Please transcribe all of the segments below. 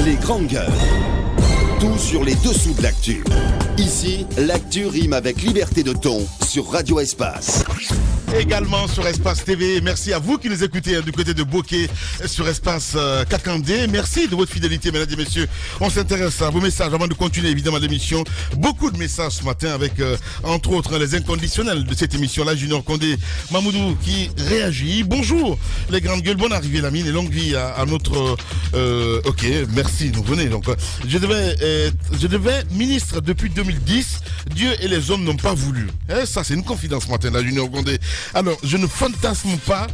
Les grandes gueules. Tout sur les dessous de l'actu. Ici, l'actu rime avec liberté de ton sur Radio Espace. Également sur Espace TV. Merci à vous qui nous écoutez du côté de Bokeh sur Espace Kakandé. Merci de votre fidélité, mesdames et messieurs. On s'intéresse à vos messages avant de continuer évidemment l'émission. Beaucoup de messages ce matin avec entre autres les inconditionnels de cette émission. Là, Junior Condé, Mamoudou qui réagit. Bonjour les grandes gueules, bonne arrivée Lamine et longue vie à notre... ok, merci, nous venez. Donc, je devais ministre depuis 2010. Dieu et les hommes n'ont pas voulu. Ça, c'est une confidence ce matin, là, Junior Condé. Alors, je ne fantasme pas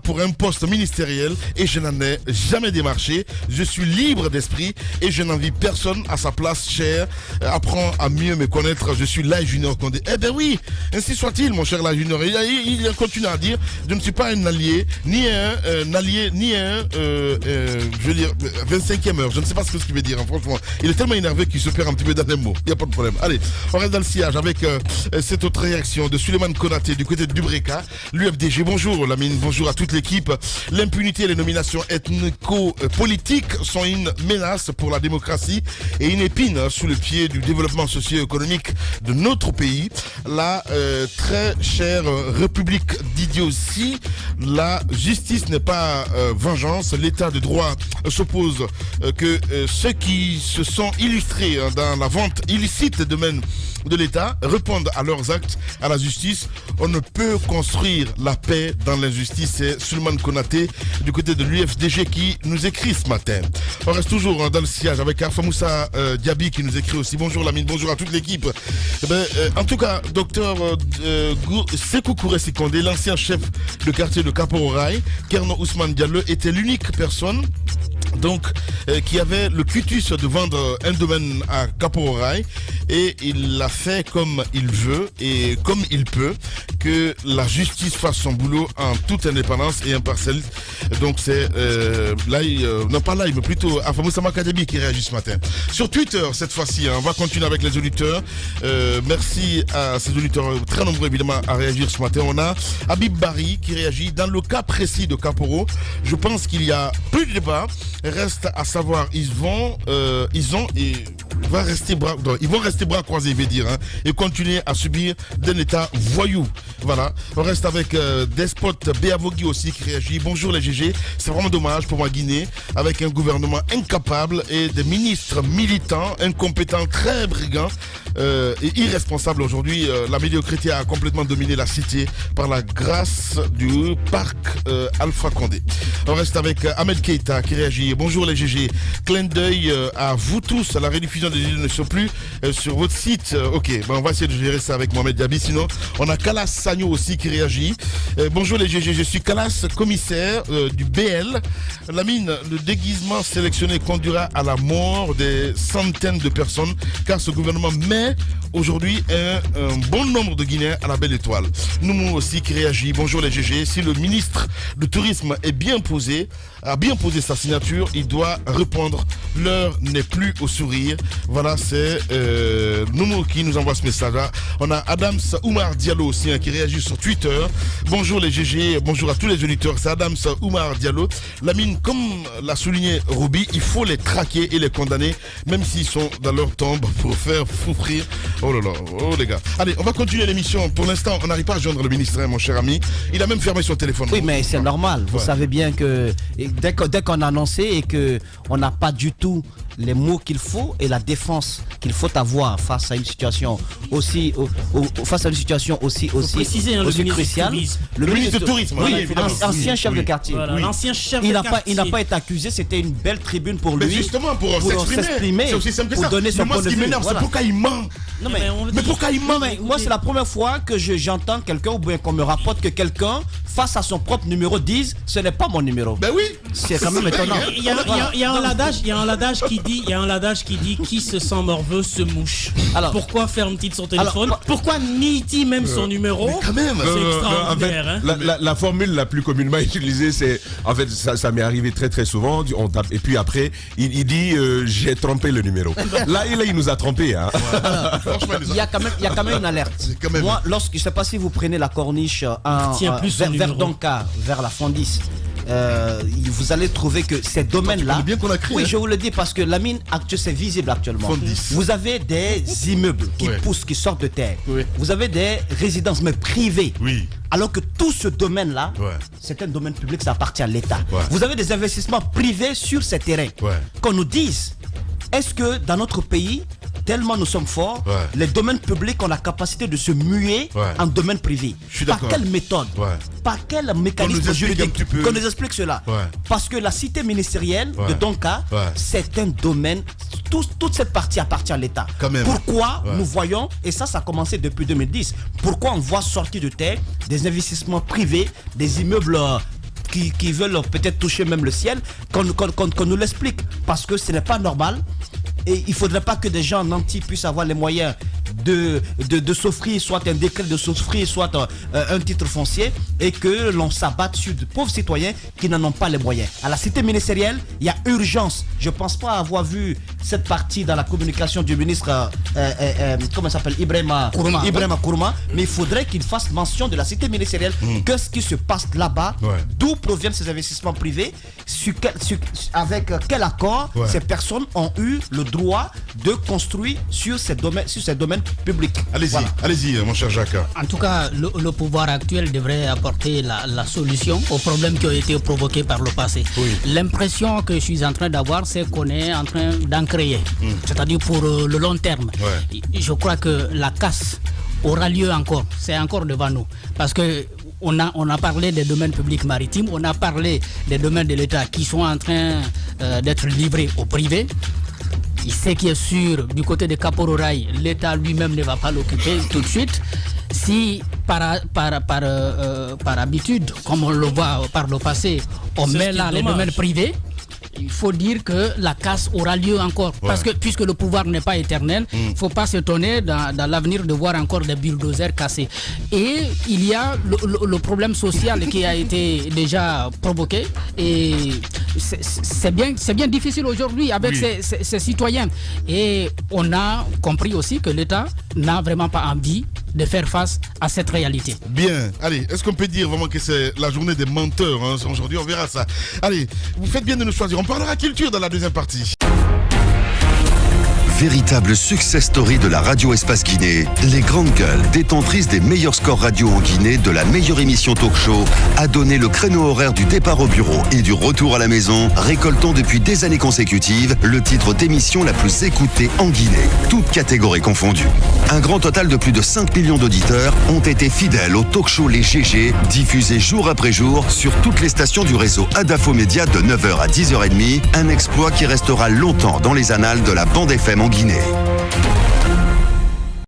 pour un poste ministériel et je n'en ai jamais démarché. Je suis libre d'esprit et je n'envie personne à sa place chère. Apprends à mieux me connaître. Je suis là, Junior Condé. Eh ben oui, ainsi soit-il, mon cher là, Junior. Il continue à dire, je ne suis pas un allié, ni un allié, ni je veux dire, 25e heure. Je ne sais pas ce qu'il veut dire, hein, franchement. Il est tellement énervé qu'il se perd un petit peu dans les mots. Il n'y a pas de problème. Allez, on reste dans le sillage avec cette autre réaction de Suleiman Konaté du côté de Dubreka. L'UFDG, bonjour Lamine, bonjour à toute l'équipe. L'impunité et les nominations ethnico-politiques sont une menace pour la démocratie et une épine sous le pied du développement socio-économique de notre pays. La très chère République d'idiotie, la justice n'est pas vengeance. L'état de droit s'oppose que ceux qui se sont illustrés dans la vente illicite des domaines de l'État répondent à leurs actes à la justice. On ne peut construire la paix dans l'injustice. C'est Suleiman Konaté du côté de l'UFDG qui nous écrit ce matin. On reste toujours dans le sillage avec Alpha Moussa Diaby qui nous écrit aussi. Bonjour Lamine, bonjour à toute l'équipe. En tout cas, docteur Sekou Kouressi Kondé, l'ancien chef de quartier de Kapororaï, Kerno Ousmane Diallo, était l'unique personne qui avait le cutus de vendre un domaine à Kapororaï et il l'a fait comme il veut et comme il peut, que la justice fasse son boulot en toute indépendance et impartialité. Donc c'est non pas là, mais plutôt Afamoussa Makademi qui réagit ce matin. Sur Twitter cette fois-ci, on va continuer avec les auditeurs. Merci à ces auditeurs très nombreux évidemment à réagir ce matin. On a Habib Barry qui réagit. Dans le cas précis de Kaporo, je pense qu'il y a plus de débat. Reste à savoir, ils vont rester bras croisés, je vais dire, et continuer à subir d'un état voyou. Voilà. On reste avec Despote Béavogui aussi qui réagit. Bonjour les GG. C'est vraiment dommage pour ma Guinée, avec un gouvernement incapable et des ministres militants, incompétents, très brigands et irresponsables aujourd'hui. La médiocrité a complètement dominé la cité par la grâce du parc Alpha Condé. On reste avec Ahmed Keita qui réagit. Bonjour les GG. Clin d'œil à vous tous. La rediffusion des vidéos ne sont plus sur votre site. Ok, on va essayer de gérer ça avec Mohamed Diaby. Sinon, on a Kalas Sagno aussi qui réagit. Bonjour les GG, je suis Kalas, commissaire du BL. Lamine, le déguisement sélectionné conduira à la mort des centaines de personnes car ce gouvernement met aujourd'hui un bon nombre de Guinéens à la belle étoile. Nous aussi qui réagit. Bonjour les GG. Si le ministre du Tourisme a bien posé sa signature, il doit répondre. L'heure n'est plus au sourire. Voilà, c'est Nounou qui nous envoie ce message-là. On a Adams Oumar Diallo aussi qui réagit sur Twitter. Bonjour les GG, bonjour à tous les auditeurs. C'est Adams Oumar Diallo. Lamine, comme l'a souligné Ruby, il faut les traquer et les condamner, même s'ils sont dans leur tombe pour faire souffrir. Oh là là, oh les gars. Allez, on va continuer l'émission. Pour l'instant, on n'arrive pas à joindre le ministre, mon cher ami. Il a même fermé son téléphone. Oui, mais c'est normal. Vous savez bien que dès qu'on a annoncé et qu'on n'a pas du tout les mots qu'il faut et la défense qu'il faut avoir face à une situation aussi cruciale. Le ministre du Tourisme, oui, évidemment. Ancien chef de quartier. Voilà, oui. L'ancien chef de quartier. Il n'a pas été accusé, c'était une belle tribune pour lui. Mais justement, pour s'exprimer. C'est aussi simple que ça. Donner son point de vue. C'est pourquoi il ment. Non, mais pourquoi il ment? Moi, c'est la première fois que j'entends quelqu'un ou bien qu'on me rapporte que quelqu'un, face à son propre numéro, dise ce n'est pas mon numéro. Ben oui. C'est quand même étonnant. Il y a un adage qui dit qui se sent morveux se mouche. Alors, pourquoi ferme-t-il son téléphone? Pourquoi nie-t-il même son numéro? Quand même. C'est extraordinaire. En fait, la formule la plus communément utilisée, c'est, en fait, ça m'est arrivé très très souvent. On tape, et puis après, il dit j'ai trompé le numéro. Là, il nous a trompé. Hein. Il y a quand même une alerte. Moi, je ne sais pas si vous prenez la corniche vers Donka, vers la Fondis. vous allez trouver que ces domaines-là... bien qu'on a créé. Oui, je vous le dis parce que la mine actuelle, c'est visible actuellement. 70. Vous avez des immeubles qui poussent, qui sortent de terre. Oui. Vous avez des résidences, mais privées. Oui. Alors que tout ce domaine-là, c'est un domaine public, ça appartient à l'État. Ouais. Vous avez des investissements privés sur ces terrains. Qu'on nous dise, est-ce que dans notre pays, tellement nous sommes forts, les domaines publics ont la capacité de se muer en domaine privé? Par quelle méthode? Par quel mécanisme juridique? Qu'on nous explique cela. Parce que la cité ministérielle de Donka, c'est un domaine, toute cette partie appartient à l'État. Pourquoi nous voyons, et ça a commencé depuis 2010, pourquoi on voit sortir de terre des investissements privés, des immeubles qui veulent peut-être toucher même le ciel, qu'on nous l'explique? Parce que ce n'est pas normal. Et il ne faudrait pas que des gens nantis puissent avoir les moyens de s'offrir soit un décret de s'offrir, soit un titre foncier, et que l'on s'abatte sur de pauvres citoyens qui n'en ont pas les moyens. À la cité ministérielle, il y a urgence. Je ne pense pas avoir vu cette partie dans la communication du ministre comment il s'appelle, Ibrahima Kourouma, mais il faudrait qu'il fasse mention de la cité ministérielle. Qu'est-ce qui se passe là-bas? D'où proviennent ces investissements privés? Avec quel accord ces personnes ont eu le droit de construire sur ces domaines publics? Allez-y, mon cher Jacques. En tout cas, le pouvoir actuel devrait apporter la solution aux problèmes qui ont été provoqués par le passé. L'impression que je suis en train d'avoir, c'est qu'on est en train d'en créer, c'est-à-dire pour le long terme. Je crois que la casse aura lieu encore, c'est encore devant nous, parce que on a parlé des domaines publics maritimes, on a parlé des domaines de l'État qui sont en train d'être livrés au privé. Ce qui est sûr, du côté de Kapororaï, l'État lui-même ne va pas l'occuper tout de suite. Si par habitude, comme on le voit par le passé, on met là les domaines privés, il faut dire que la casse aura lieu encore. Parce que puisque le pouvoir n'est pas éternel, il ne faut pas s'étonner dans l'avenir de voir encore des bulldozers cassés. Et il y a le problème social qui a été déjà provoqué. Et c'est bien difficile aujourd'hui avec ces citoyens. Et on a compris aussi que l'État n'a vraiment pas envie de faire face à cette réalité. Bien, allez, est-ce qu'on peut dire vraiment que c'est la journée des menteurs aujourd'hui? On verra ça. Allez, vous faites bien de nous choisir. On parlera culture dans la deuxième partie. Véritable success story de la radio Espace Guinée, les grandes gueules, détentrices des meilleurs scores radio en Guinée, de la meilleure émission talk show, a donné le créneau horaire du départ au bureau et du retour à la maison, récoltant depuis des années consécutives le titre d'émission la plus écoutée en Guinée, toutes catégories confondues. Un grand total de plus de 5 millions d'auditeurs ont été fidèles au talk show Les GG, diffusé jour après jour sur toutes les stations du réseau Adafo Média de 9h à 10h30, un exploit qui restera longtemps dans les annales de la bande FM en Guinée.